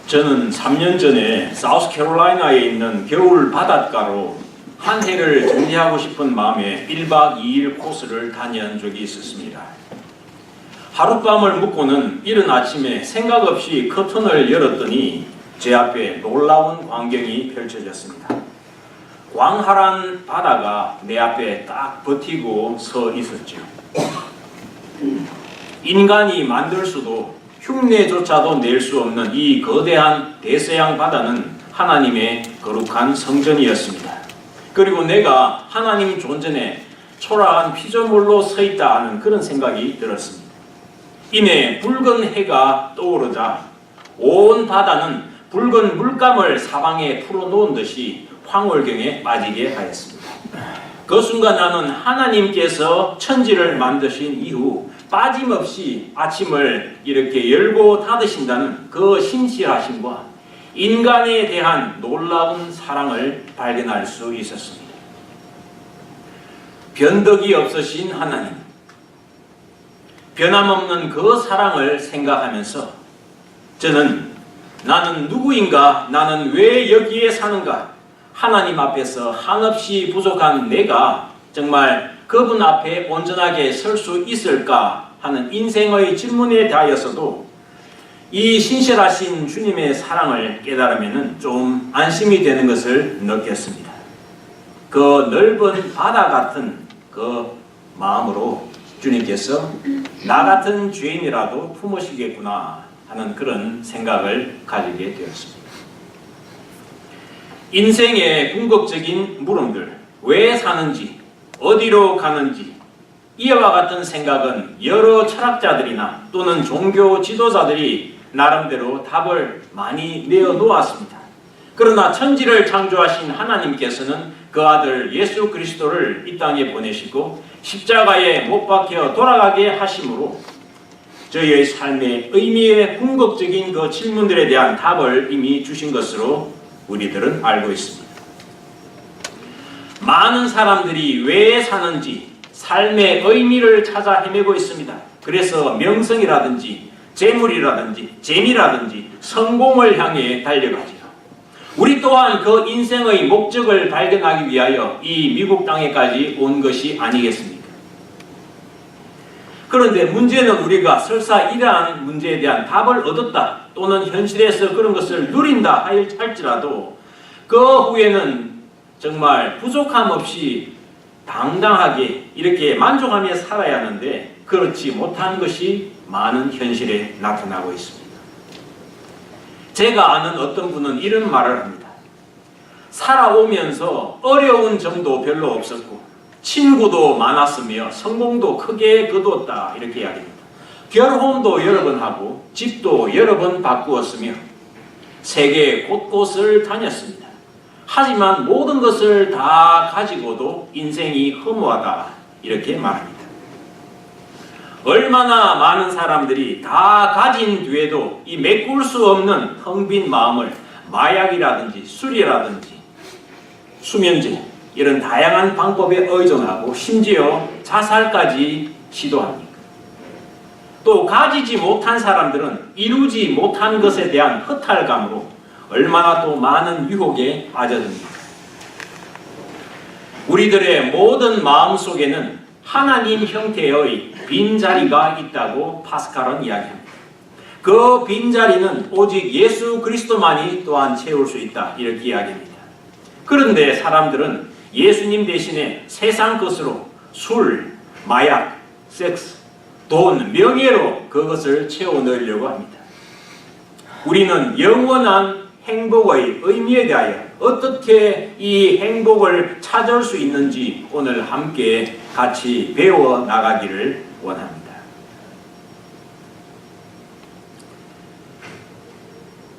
저는 3년 전에 사우스캐롤라이나에 있는 겨울 바닷가로 한 해를 정리하고 싶은 마음에 1박 2일 코스를 다녀온 적이 있었습니다. 하룻밤을 묵고는 이른 아침에 생각 없이 커튼을 열었더니 제 앞에 놀라운 광경이 펼쳐졌습니다. 광활한 바다가 내 앞에 딱 버티고 서 있었죠. 인간이 만들 수도 흉내조차도 낼 수 없는 이 거대한 대서양 바다는 하나님의 거룩한 성전이었습니다. 그리고 내가 하나님 존전에 초라한 피조물로 서 있다 하는 그런 생각이 들었습니다. 이내 붉은 해가 떠오르자 온 바다는 붉은 물감을 사방에 풀어놓은 듯이 황홀경에 빠지게 하였습니다. 그 순간 나는 하나님께서 천지를 만드신 이후 빠짐없이 아침을 이렇게 열고 닫으신다는 그 신실하심과 인간에 대한 놀라운 사랑을 발견할 수 있었습니다. 변덕이 없으신 하나님, 변함없는 그 사랑을 생각하면서 저는 나는 누구인가, 나는 왜 여기에 사는가, 하나님 앞에서 한없이 부족한 내가 정말 그분 앞에 온전하게 설 수 있을까 하는 인생의 질문에 대하여서도 이 신실하신 주님의 사랑을 깨달으면 좀 안심이 되는 것을 느꼈습니다. 그 넓은 바다 같은 그 마음으로 주님께서 나 같은 죄인이라도 품으시겠구나 하는 그런 생각을 가지게 되었습니다. 인생의 궁극적인 물음들, 왜 사는지, 어디로 가는지, 이와 같은 생각은 여러 철학자들이나 또는 종교 지도자들이 나름대로 답을 많이 내어놓았습니다. 그러나 천지를 창조하신 하나님께서는 그 아들 예수 그리스도를 이 땅에 보내시고 십자가에 못 박혀 돌아가게 하심으로 저희의 삶의 의미의 궁극적인 그 질문들에 대한 답을 이미 주신 것으로 우리들은 알고 있습니다. 많은 사람들이 왜 사는지 삶의 의미를 찾아 헤매고 있습니다. 그래서 명성이라든지 재물이라든지 재미라든지 성공을 향해 달려가죠. 우리 또한 그 인생의 목적을 발견하기 위하여 이 미국 땅에까지 온 것이 아니겠습니까? 그런데 문제는 우리가 설사 이러한 문제에 대한 답을 얻었다 또는 현실에서 그런 것을 누린다 할지라도 그 후에는 정말 부족함 없이 당당하게 이렇게 만족하며 살아야 하는데 그렇지 못한 것이 많은 현실에 나타나고 있습니다. 제가 아는 어떤 분은 이런 말을 합니다. 살아오면서 어려운 점도 별로 없었고 친구도 많았으며 성공도 크게 거두었다 이렇게 이야기합니다. 결혼도 여러 번 하고 집도 여러 번 바꾸었으며 세계 곳곳을 다녔습니다. 하지만 모든 것을 다 가지고도 인생이 허무하다 이렇게 말합니다. 얼마나 많은 사람들이 다 가진 뒤에도 이 메꿀 수 없는 텅 빈 마음을 마약이라든지 술이라든지 수면제 이런 다양한 방법에 의존하고 심지어 자살까지 시도합니다. 또 가지지 못한 사람들은 이루지 못한 것에 대한 허탈감으로 얼마나 또 많은 유혹에 빠져듭니까? 우리들의 모든 마음속에는 하나님 형태의 빈자리가 있다고 파스칼은 이야기합니다. 그 빈자리는 오직 예수 그리스도만이 또한 채울 수 있다 이렇게 이야기합니다. 그런데 사람들은 예수님 대신에 세상 것으로 술, 마약, 섹스, 돈, 명예로 그것을 채워넣으려고 합니다. 우리는 영원한 행복의 의미에 대하여 어떻게 이 행복을 찾을 수 있는지 오늘 함께 같이 배워 나가기를 원합니다.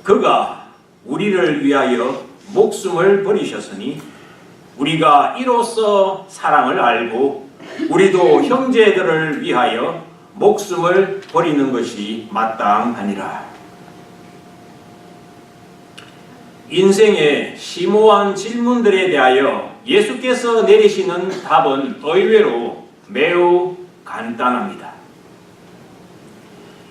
그가 우리를 위하여 목숨을 버리셨으니 우리가 이로써 사랑을 알고 우리도 형제들을 위하여 목숨을 버리는 것이 마땅하니라. 인생의 심오한 질문들에 대하여 예수께서 내리시는 답은 의외로 매우 간단합니다.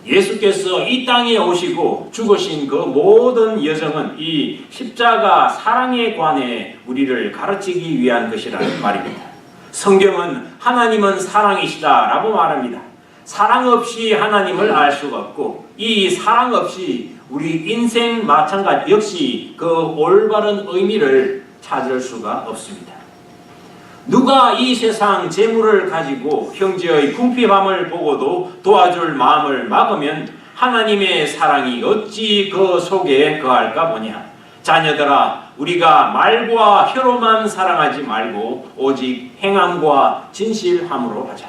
예수께서 이 땅에 오시고 죽으신 그 모든 여정은 이 십자가 사랑에 관해 우리를 가르치기 위한 것이라는 말입니다. 성경은 하나님은 사랑이시다라고 말합니다. 사랑 없이 하나님을 알 수가 없고 이 사랑 없이 우리 인생 마찬가지 역시 그 올바른 의미를 찾을 수가 없습니다. 누가 이 세상 재물을 가지고 형제의 궁핍함을 보고도 도와줄 마음을 막으면 하나님의 사랑이 어찌 그 속에 거할까 보냐. 자녀들아, 우리가 말과 혀로만 사랑하지 말고 오직 행함과 진실함으로 하자.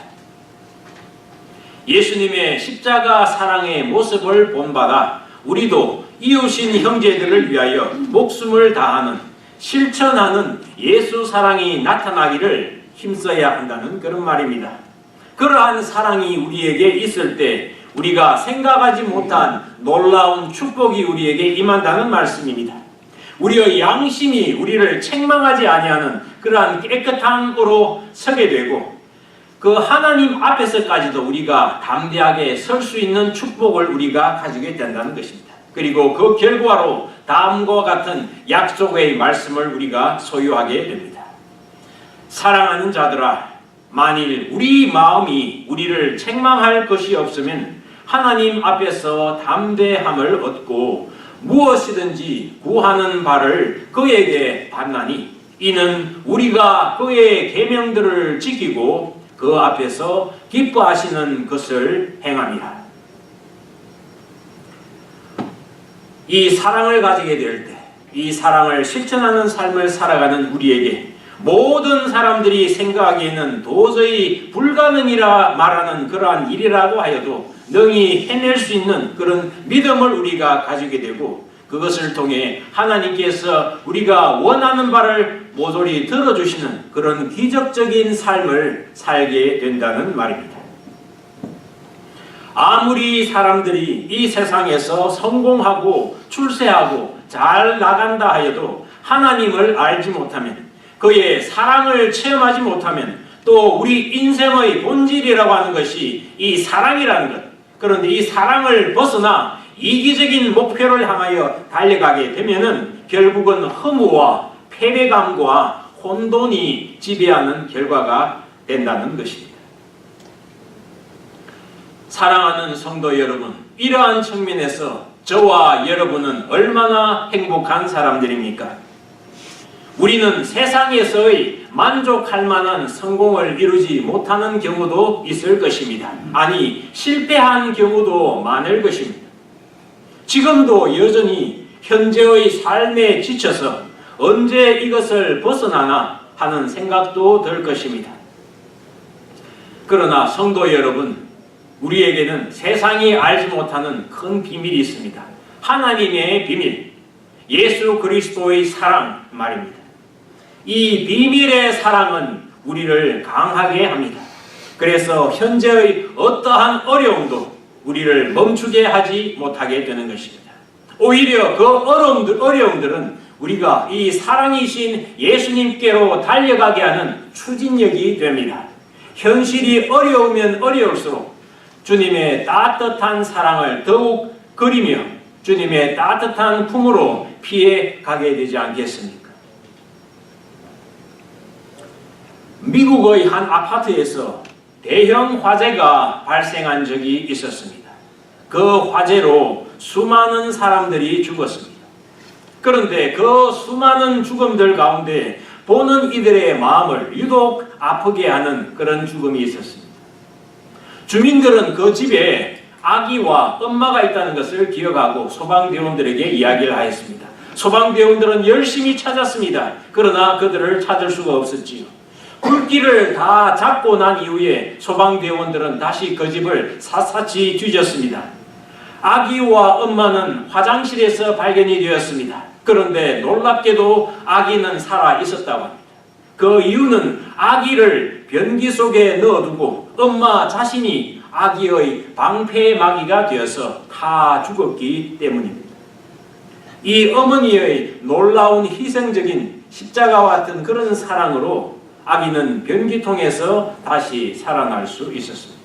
예수님의 십자가 사랑의 모습을 본받아 우리도 이웃인 형제들을 위하여 목숨을 다하는 실천하는 예수 사랑이 나타나기를 힘써야 한다는 그런 말입니다. 그러한 사랑이 우리에게 있을 때 우리가 생각하지 못한 놀라운 축복이 우리에게 임한다는 말씀입니다. 우리의 양심이 우리를 책망하지 아니하는 그러한 깨끗함으로 서게 되고 그 하나님 앞에서까지도 우리가 담대하게 설 수 있는 축복을 우리가 가지게 된다는 것입니다. 그리고 그 결과로 다음과 같은 약속의 말씀을 우리가 소유하게 됩니다. 사랑하는 자들아, 만일 우리 마음이 우리를 책망할 것이 없으면 하나님 앞에서 담대함을 얻고 무엇이든지 구하는 바를 그에게 받나니 이는 우리가 그의 계명들을 지키고 그 앞에서 기뻐하시는 것을 행함이라. 이 사랑을 가지게 될 때, 이 사랑을 실천하는 삶을 살아가는 우리에게 모든 사람들이 생각하기에는 도저히 불가능이라 말하는 그러한 일이라고 하여도 능히 해낼 수 있는 그런 믿음을 우리가 가지게 되고 그것을 통해 하나님께서 우리가 원하는 바를 모조리 들어주시는 그런 기적적인 삶을 살게 된다는 말입니다. 아무리 사람들이 이 세상에서 성공하고 출세하고 잘 나간다 하여도 하나님을 알지 못하면 그의 사랑을 체험하지 못하면 또 우리 인생의 본질이라고 하는 것이 이 사랑이라는 것. 그런데 이 사랑을 벗어나 이기적인 목표를 향하여 달려가게 되면은 결국은 허무와 패배감과 혼돈이 지배하는 결과가 된다는 것입니다. 사랑하는 성도 여러분, 이러한 측면에서 저와 여러분은 얼마나 행복한 사람들입니까? 우리는 세상에서의 만족할 만한 성공을 이루지 못하는 경우도 있을 것입니다. 아니, 실패한 경우도 많을 것입니다. 지금도 여전히 현재의 삶에 지쳐서 언제 이것을 벗어나나 하는 생각도 들 것입니다. 그러나 성도 여러분, 우리에게는 세상이 알지 못하는 큰 비밀이 있습니다. 하나님의 비밀, 예수 그리스도의 사랑 말입니다. 이 비밀의 사랑은 우리를 강하게 합니다. 그래서 현재의 어떠한 어려움도 우리를 멈추게 하지 못하게 되는 것입니다. 오히려 그 어려움들은 우리가 이 사랑이신 예수님께로 달려가게 하는 추진력이 됩니다. 현실이 어려우면 어려울수록 주님의 따뜻한 사랑을 더욱 그리며 주님의 따뜻한 품으로 피해 가게 되지 않겠습니까? 미국의 한 아파트에서 대형 화재가 발생한 적이 있었습니다. 그 화재로 수많은 사람들이 죽었습니다. 그런데 그 수많은 죽음들 가운데 보는 이들의 마음을 유독 아프게 하는 그런 죽음이 있었습니다. 주민들은 그 집에 아기와 엄마가 있다는 것을 기억하고 소방대원들에게 이야기를 하였습니다. 소방대원들은 열심히 찾았습니다. 그러나 그들을 찾을 수가 없었지요. 불길을 다 잡고 난 이후에 소방대원들은 다시 그 집을 샅샅이 뒤졌습니다. 아기와 엄마는 화장실에서 발견이 되었습니다. 그런데 놀랍게도 아기는 살아 있었다고 합니다. 그 이유는 아기를 변기 속에 넣어두고 엄마 자신이 아기의 방패막이가 되어서 다 죽었기 때문입니다. 이 어머니의 놀라운 희생적인 십자가와 같은 그런 사랑으로 아기는 변기통에서 다시 살아날 수 있었습니다.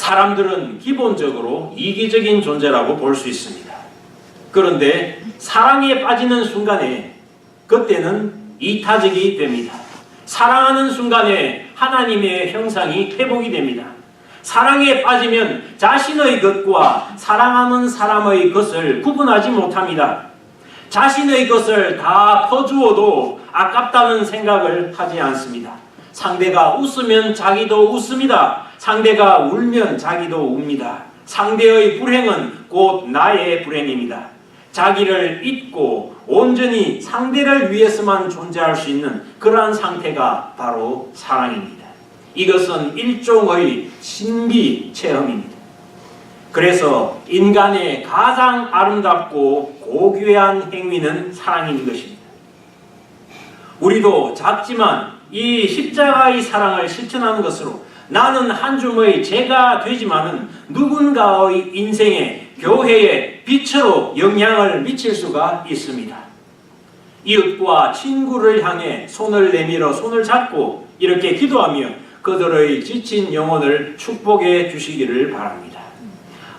사람들은 기본적으로 이기적인 존재라고 볼 수 있습니다. 그런데 사랑에 빠지는 순간에 그때는 이타적이 됩니다. 사랑하는 순간에 하나님의 형상이 회복이 됩니다. 사랑에 빠지면 자신의 것과 사랑하는 사람의 것을 구분하지 못합니다. 자신의 것을 다 퍼주어도 아깝다는 생각을 하지 않습니다. 상대가 웃으면 자기도 웃습니다. 상대가 울면 자기도 웁니다. 상대의 불행은 곧 나의 불행입니다. 자기를 잊고 온전히 상대를 위해서만 존재할 수 있는 그러한 상태가 바로 사랑입니다. 이것은 일종의 신비 체험입니다. 그래서 인간의 가장 아름답고 고귀한 행위는 사랑인 것입니다. 우리도 작지만 이 십자가의 사랑을 실천하는 것으로 나는 한 줌의 죄가 되지만은 누군가의 인생에 교회에 빛으로 영향을 미칠 수가 있습니다. 이웃과 친구를 향해 손을 내밀어 손을 잡고 이렇게 기도하며 그들의 지친 영혼을 축복해 주시기를 바랍니다.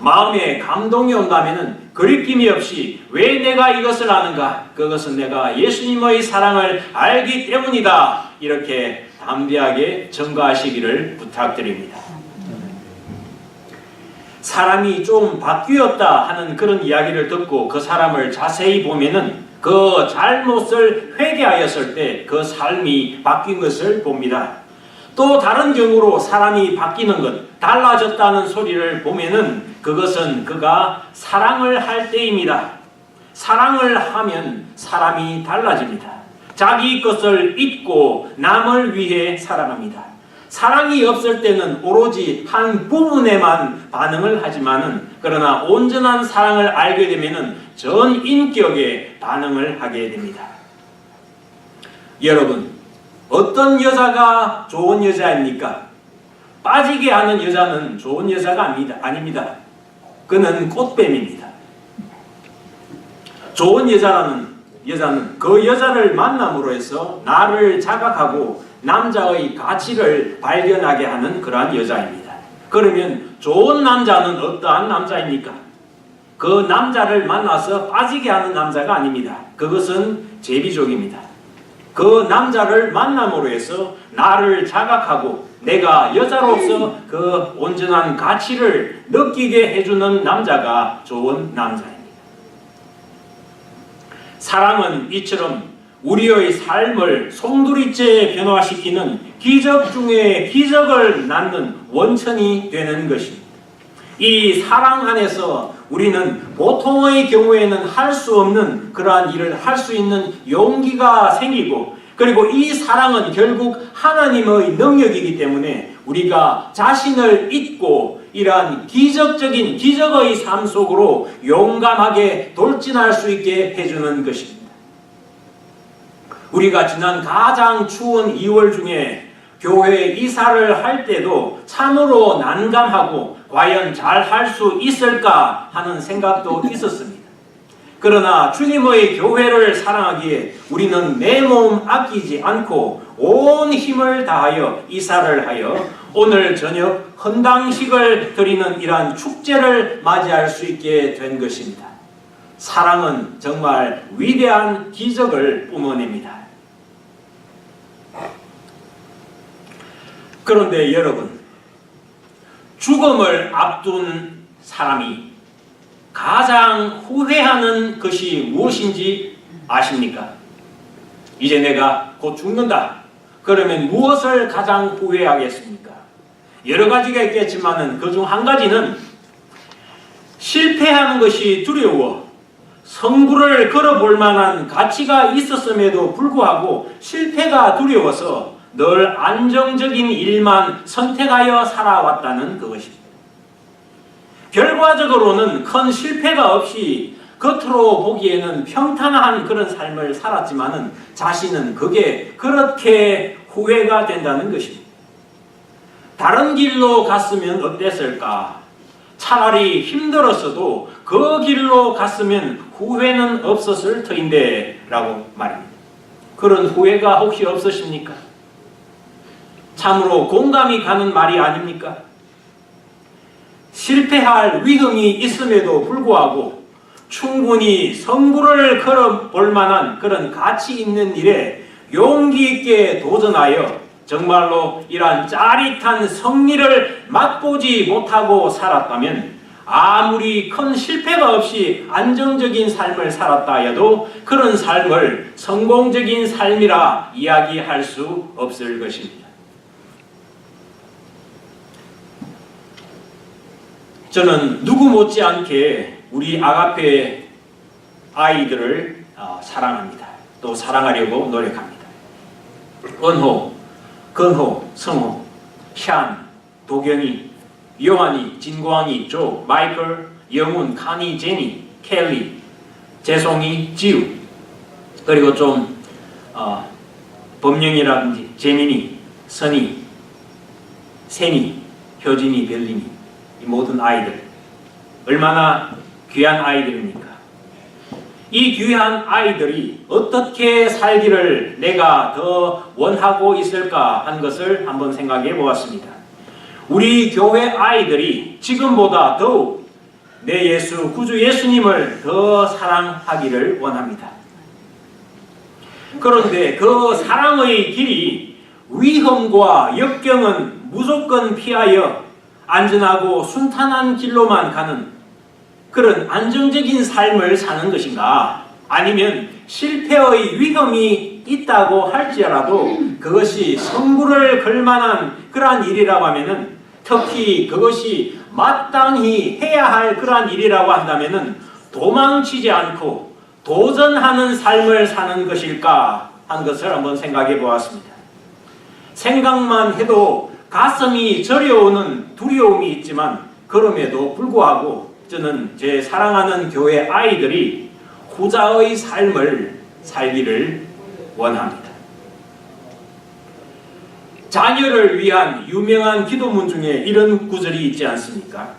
마음에 감동이 온다면 거리낌이 없이 왜 내가 이것을 아는가? 그것은 내가 예수님의 사랑을 알기 때문이다. 이렇게 담대하게 전가하시기를 부탁드립니다. 사람이 좀 바뀌었다 하는 그런 이야기를 듣고 그 사람을 자세히 보면은 그 잘못을 회개하였을 때 그 삶이 바뀐 것을 봅니다. 또 다른 경우로 사람이 바뀌는 것, 달라졌다는 소리를 보면은 그것은 그가 사랑을 할 때입니다. 사랑을 하면 사람이 달라집니다. 자기 것을 잊고 남을 위해 살아갑니다. 사랑이 없을 때는 오로지 한 부분에만 반응을 하지만은 그러나 온전한 사랑을 알게 되면은 전 인격에 반응을 하게 됩니다. 여러분, 어떤 여자가 좋은 여자입니까? 빠지게 하는 여자는 좋은 여자가 아닙니다. 그는 꽃뱀입니다. 좋은 여자는 그 여자를 만남으로 해서 나를 자각하고 남자의 가치를 발견하게 하는 그러한 여자입니다. 그러면 좋은 남자는 어떠한 남자입니까? 그 남자를 만나서 빠지게 하는 남자가 아닙니다. 그것은 제비족입니다. 그 남자를 만남으로 해서 나를 자각하고 내가 여자로서 그 온전한 가치를 느끼게 해주는 남자가 좋은 남자입니다. 사랑은 이처럼 우리의 삶을 송두리째 변화시키는 기적 중에 기적을 낳는 원천이 되는 것입니다. 이 사랑 안에서 우리는 보통의 경우에는 할 수 없는 그러한 일을 할 수 있는 용기가 생기고, 그리고 이 사랑은 결국 하나님의 능력이기 때문에 우리가 자신을 잊고 이러한 기적적인 기적의 삶 속으로 용감하게 돌진할 수 있게 해주는 것입니다. 우리가 지난 가장 추운 2월 중에 교회 이사를 할 때도 참으로 난감하고 과연 잘 할 수 있을까 하는 생각도 있었습니다. 그러나 주님의 교회를 사랑하기에 우리는 내 몸 아끼지 않고 온 힘을 다하여 이사를 하여 오늘 저녁 헌당식을 드리는 이러한 축제를 맞이할 수 있게 된 것입니다. 사랑은 정말 위대한 기적을 뿜어냅니다. 그런데 여러분, 죽음을 앞둔 사람이 가장 후회하는 것이 무엇인지 아십니까? 이제 내가 곧 죽는다. 그러면 무엇을 가장 후회하겠습니까? 여러 가지가 있겠지만 그중 한 가지는 실패하는 것이 두려워 성부를 걸어볼 만한 가치가 있었음에도 불구하고 실패가 두려워서 늘 안정적인 일만 선택하여 살아왔다는 그것입니다. 결과적으로는 큰 실패가 없이 겉으로 보기에는 평탄한 그런 삶을 살았지만은 자신은 그게 그렇게 후회가 된다는 것입니다. 다른 길로 갔으면 어땠을까? 차라리 힘들었어도 그 길로 갔으면 후회는 없었을 터인데 라고 말입니다. 그런 후회가 혹시 없으십니까? 참으로 공감이 가는 말이 아닙니까? 실패할 위험이 있음에도 불구하고 충분히 성부를 걸어볼 만한 그런 가치 있는 일에 용기 있게 도전하여 정말로 이러한 짜릿한 승리를 맛보지 못하고 살았다면 아무리 큰 실패가 없이 안정적인 삶을 살았다 해도 그런 삶을 성공적인 삶이라 이야기할 수 없을 것입니다. 저는 누구 못지않게 우리 아가페 아이들을 사랑합니다. 또 사랑하려고 노력합니다. 은호, 근호, 성호, 샨, 도경이, 요한이, 진광이, 조, 마이클, 영훈, 카니, 제니, 켈리, 재송이, 지우, 그리고 좀 범영이라든지 재민이, 선이, 세니, 효진이, 별림이, 이 모든 아이들 얼마나 귀한 아이들입니까? 이 귀한 아이들이 어떻게 살기를 내가 더 원하고 있을까 한 것을 한번 생각해 보았습니다. 우리 교회 아이들이 지금보다 더욱 내 예수, 구주 예수님을 더 사랑하기를 원합니다. 그런데 그 사랑의 길이 위험과 역경은 무조건 피하여 안전하고 순탄한 길로만 가는 그런 안정적인 삶을 사는 것인가? 아니면 실패의 위험이 있다고 할지라도 그것이 성부를 걸 만한 그러한 일이라고 하면은, 특히 그것이 마땅히 해야 할 그러한 일이라고 한다면은 도망치지 않고 도전하는 삶을 사는 것일까 한 것을 한번 생각해 보았습니다. 생각만 해도 가슴이 저려오는 두려움이 있지만 그럼에도 불구하고 저는 제 사랑하는 교회 아이들이 후자의 삶을 살기를 원합니다. 자녀를 위한 유명한 기도문 중에 이런 구절이 있지 않습니까?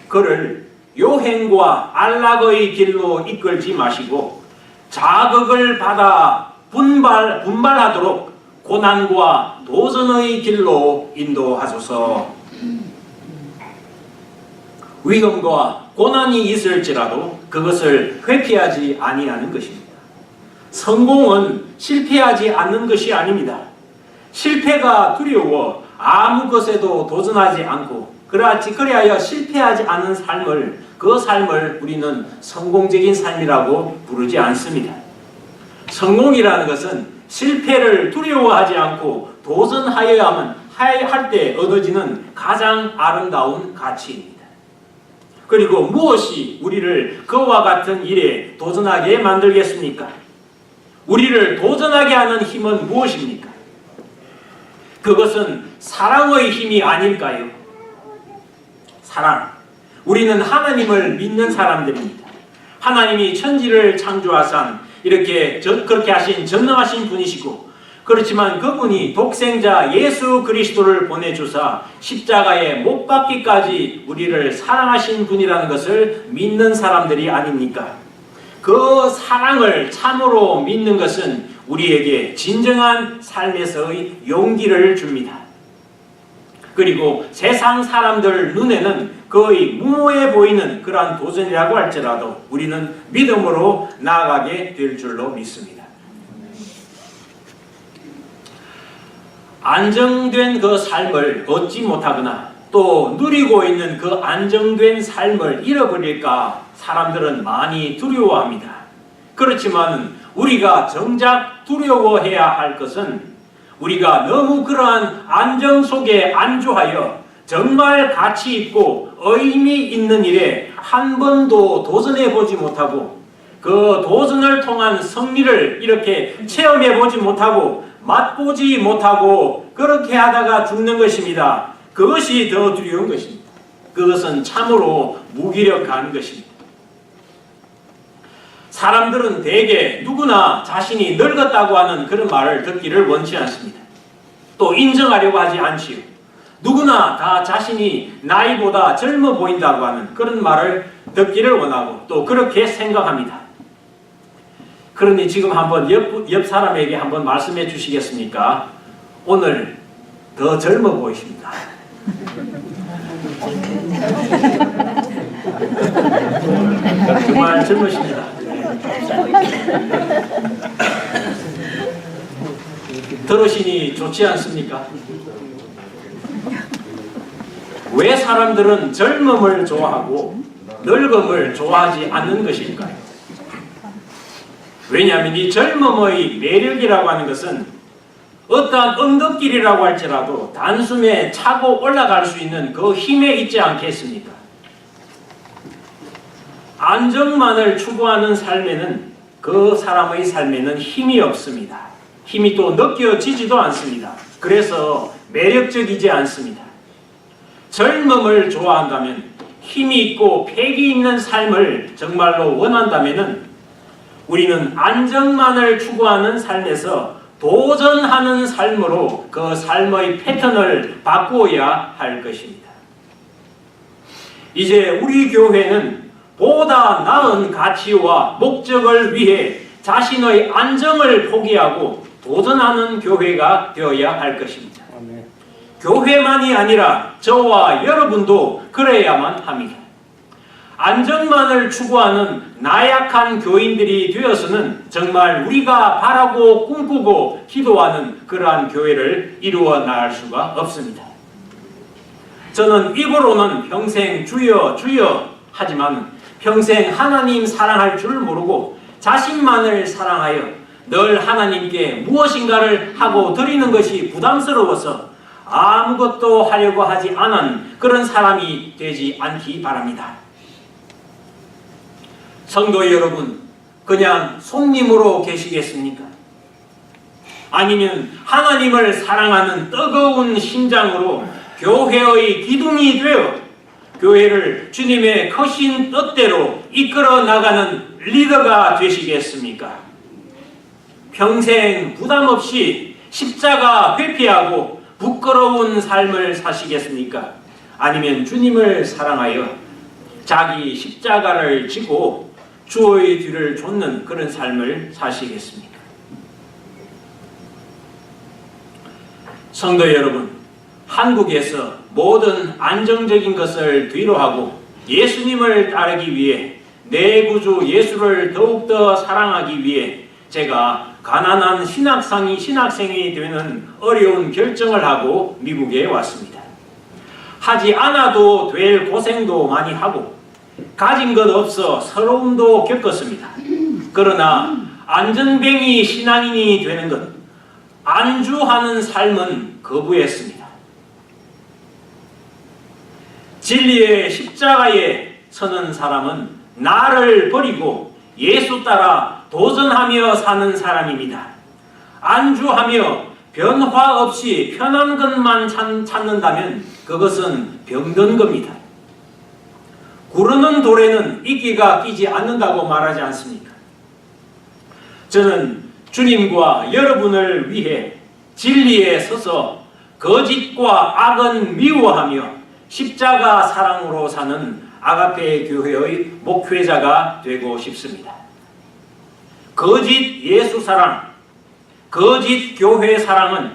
그를 요행과 안락의 길로 이끌지 마시고 자극을 받아 분발하도록 고난과 도전의 길로 인도하소서. 위험과 고난이 있을지라도 그것을 회피하지 아니하는 것입니다. 성공은 실패하지 않는 것이 아닙니다. 실패가 두려워 아무 것에도 도전하지 않고 그래하여 실패하지 않은 삶을, 그 삶을 우리는 성공적인 삶이라고 부르지 않습니다. 성공이라는 것은 실패를 두려워하지 않고 도전하여야만 할 때 얻어지는 가장 아름다운 가치입니다. 그리고 무엇이 우리를 그와 같은 일에 도전하게 만들겠습니까? 우리를 도전하게 하는 힘은 무엇입니까? 그것은 사랑의 힘이 아닐까요? 사랑. 우리는 하나님을 믿는 사람들입니다. 하나님이 천지를 창조하사 이렇게 그렇게 하신 전능하신 분이시고, 그렇지만 그분이 독생자 예수 그리스도를 보내주사 십자가에 못 박기까지 우리를 사랑하신 분이라는 것을 믿는 사람들이 아닙니까? 그 사랑을 참으로 믿는 것은 우리에게 진정한 삶에서의 용기를 줍니다. 그리고 세상 사람들 눈에는 거의 무모해 보이는 그러한 도전이라고 할지라도 우리는 믿음으로 나아가게 될 줄로 믿습니다. 안정된 그 삶을 얻지 못하거나 또 누리고 있는 그 안정된 삶을 잃어버릴까 사람들은 많이 두려워합니다. 그렇지만 우리가 정작 두려워해야 할 것은 우리가 너무 그러한 안정 속에 안주하여 정말 가치 있고 의미 있는 일에 한 번도 도전해 보지 못하고 그 도전을 통한 승리를 이렇게 체험해 보지 못하고 맛보지 못하고 그렇게 하다가 죽는 것입니다. 그것이 더 두려운 것입니다. 그것은 참으로 무기력한 것입니다. 사람들은 대개 누구나 자신이 늙었다고 하는 그런 말을 듣기를 원치 않습니다. 또 인정하려고 하지 않지요. 누구나 다 자신이 나이보다 젊어 보인다고 하는 그런 말을 듣기를 원하고 또 그렇게 생각합니다. 그러니 지금 한번 옆 사람에게 한번 말씀해 주시겠습니까? 오늘 더 젊어 보이십니다. 정말 젊으십니다. 들으시니 좋지 않습니까? 왜 사람들은 젊음을 좋아하고 늙음을 좋아하지 않는 것일까요? 왜냐하면 이 젊음의 매력이라고 하는 것은 어떠한 언덕길이라고 할지라도 단숨에 차고 올라갈 수 있는 그 힘에 있지 않겠습니까? 안정만을 추구하는 삶에는 그 사람의 삶에는 힘이 없습니다. 힘이 또 느껴지지도 않습니다. 그래서 매력적이지 않습니다. 젊음을 좋아한다면, 힘이 있고 패기 있는 삶을 정말로 원한다면 우리는 안정만을 추구하는 삶에서 도전하는 삶으로 그 삶의 패턴을 바꾸어야 할 것입니다. 이제 우리 교회는 보다 나은 가치와 목적을 위해 자신의 안정을 포기하고 도전하는 교회가 되어야 할 것입니다. 교회만이 아니라 저와 여러분도 그래야만 합니다. 안정만을 추구하는 나약한 교인들이 되어서는 정말 우리가 바라고 꿈꾸고 기도하는 그러한 교회를 이루어 나갈 수가 없습니다. 저는 입으로는 평생 주여 주여 하지만 평생 하나님 사랑할 줄 모르고 자신만을 사랑하여 늘 하나님께 무엇인가를 하고 드리는 것이 부담스러워서 아무것도 하려고 하지 않은 그런 사람이 되지 않기 바랍니다. 성도 여러분, 그냥 손님으로 계시겠습니까? 아니면 하나님을 사랑하는 뜨거운 심장으로 교회의 기둥이 되어 교회를 주님의 크신 뜻대로 이끌어 나가는 리더가 되시겠습니까? 평생 부담 없이 십자가 회피하고 부끄러운 삶을 사시겠습니까? 아니면 주님을 사랑하여 자기 십자가를 지고 주의 뒤를 좇는 그런 삶을 사시겠습니까? 성도 여러분, 한국에서 모든 안정적인 것을 뒤로하고 예수님을 따르기 위해 내 구주 예수를 더욱더 사랑하기 위해 제가 가난한 신학생이 되는 어려운 결정을 하고 미국에 왔습니다. 하지 않아도 될 고생도 많이 하고 가진 것 없어 서러움도 겪었습니다. 그러나 안전뱅이 신앙인이 되는 것, 안주하는 삶은 거부했습니다. 진리의 십자가에 서는 사람은 나를 버리고 예수 따라 도전하며 사는 사람입니다. 안주하며 변화 없이 편한 것만 찾는다면 그것은 병든 겁니다. 구르는 돌에는 이끼가 끼지 않는다고 말하지 않습니까? 저는 주님과 여러분을 위해 진리에 서서 거짓과 악은 미워하며 십자가 사랑으로 사는 아가페 교회의 목회자가 되고 싶습니다. 거짓 예수 사랑, 거짓 교회 사랑은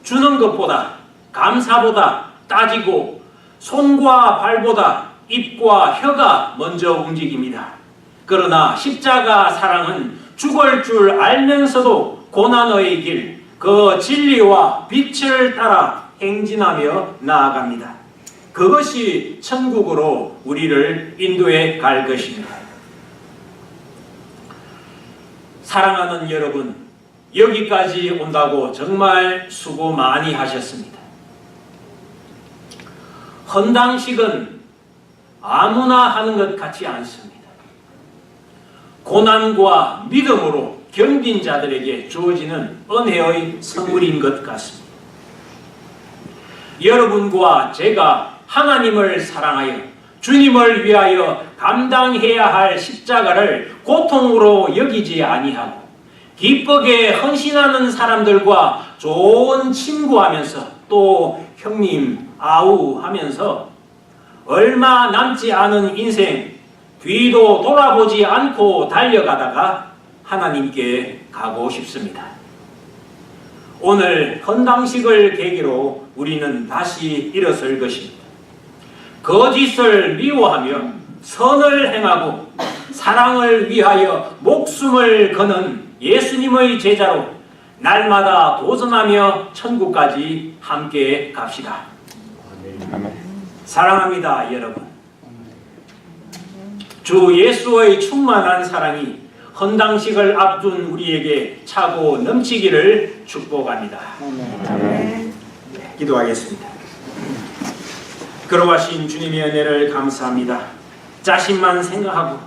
주는 것보다, 감사보다 따지고 손과 발보다 입과 혀가 먼저 움직입니다. 그러나 십자가 사랑은 죽을 줄 알면서도 고난의 길, 그 진리와 빛을 따라 행진하며 나아갑니다. 그것이 천국으로 우리를 인도해 갈 것입니다. 사랑하는 여러분, 여기까지 온다고 정말 수고 많이 하셨습니다. 헌당식은 아무나 하는 것 같지 않습니다. 고난과 믿음으로 견딘 자들에게 주어지는 은혜의 선물인 것 같습니다. 여러분과 제가 하나님을 사랑하여 주님을 위하여 감당해야 할 십자가를 고통으로 여기지 아니하고 기쁘게 헌신하는 사람들과 좋은 친구하면서 또 형님 아우 하면서 얼마 남지 않은 인생 뒤도 돌아보지 않고 달려가다가 하나님께 가고 싶습니다. 오늘 헌당식을 계기로 우리는 다시 일어설 것입니다. 거짓을 미워하며 선을 행하고 사랑을 위하여 목숨을 거는 예수님의 제자로 날마다 도전하며 천국까지 함께 갑시다. 사랑합니다, 여러분. 주 예수의 충만한 사랑이 헌당식을 앞둔 우리에게 차고 넘치기를 축복합니다. 기도하겠습니다. 그러하신 주님의 은혜를 감사합니다. 자신만 생각하고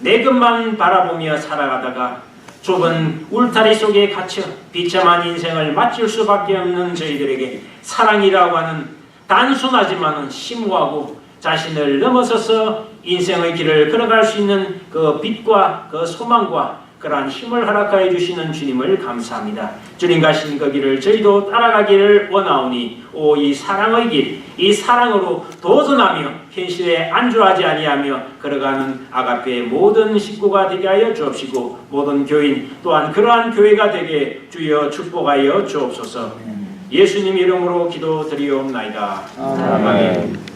내 것만 바라보며 살아가다가 좁은 울타리 속에 갇혀 비참한 인생을 마칠 수밖에 없는 저희들에게 사랑이라고 하는 단순하지만 심오하고 자신을 넘어서서 인생의 길을 걸어갈 수 있는 그 빛과 그 소망과 그러한 힘을 허락하여 주시는 주님을 감사합니다. 주님 가신 그 길을 저희도 따라가기를 원하오니 오 이 사랑의 길, 이 사랑으로 도전하며 현실에 안주하지 아니하며 걸어가는 아가페의 모든 식구가 되게 하여 주옵시고 모든 교인 또한 그러한 교회가 되게 주여 축복하여 주옵소서. 예수님 이름으로 기도드리옵나이다. 아멘.